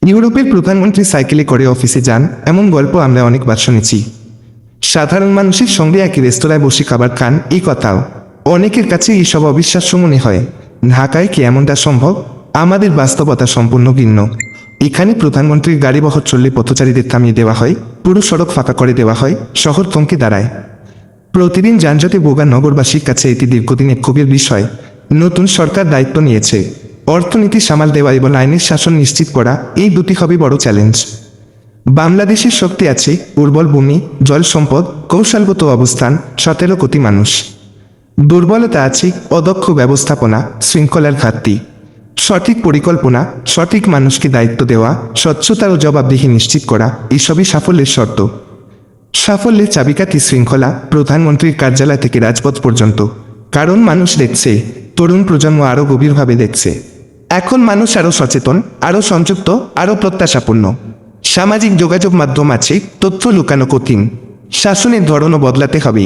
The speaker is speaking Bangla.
ইউরোপের প্রধানমন্ত্রী সাইকেলে করে অফিসে যান, এমন গল্প আমরা অনেকবার শুনেছি। সাধারণ মানুষের সঙ্গে একই রেস্তোরাঁয় বসে খাবার খান, এই কথাও অনেকের কাছে এইসব অবিশ্বাস্য মনে হয়। ঢাকায় কি এমনটা সম্ভব? আমাদের বাস্তবতা সম্পূর্ণ ভিন্ন। এখানে প্রধানমন্ত্রীর গাড়ি বহর চললে পথচারীদের থামিয়ে দেওয়া হয়, পুরো সড়ক ফাঁকা করে দেওয়া হয়, শহর থমকে দাঁড়ায়। প্রতিদিন যানজটে ভোগা নগরবাসীর কাছে এটি দীর্ঘদিনের ক্ষোভের বিষয়। নতুন সরকার দায়িত্ব নিয়েছে, অর্থনীতি সামাল দেওয়া এবং আইনের শাসন নিশ্চিত করা, এই দুটি হবে বড় চ্যালেঞ্জ। বাংলাদেশের শক্তি আছে উর্বর ভূমি, জল সম্পদ, কৌশলগত অবস্থান, 17 কোটি মানুষ। দুর্বলতা আছে অদক্ষ ব্যবস্থাপনা, শৃঙ্খলার ঘাটতি। সঠিক পরিকল্পনা, সঠিক মানুষকে দায়িত্ব দেওয়া, স্বচ্ছতা ও জবাবদিহি নিশ্চিত করা, এসবই সাফল্যের শর্ত। সাফল্যের চাবিকাঠি শৃঙ্খলা, প্রধানমন্ত্রীর কার্যালয় থেকে রাজপথ পর্যন্ত। কারণ মানুষ দেখছে, তরুণ প্রজন্ম আরও গভীরভাবে দেখছে। এখন মানুষ আরও সচেতন, আরও সংযুক্ত, আরও প্রত্যাশাপূর্ণ। সামাজিক যোগাযোগ মাধ্যম আছে, তথ্য লুকানো কঠিন। শাসনের ধরনও বদলাতে হবে।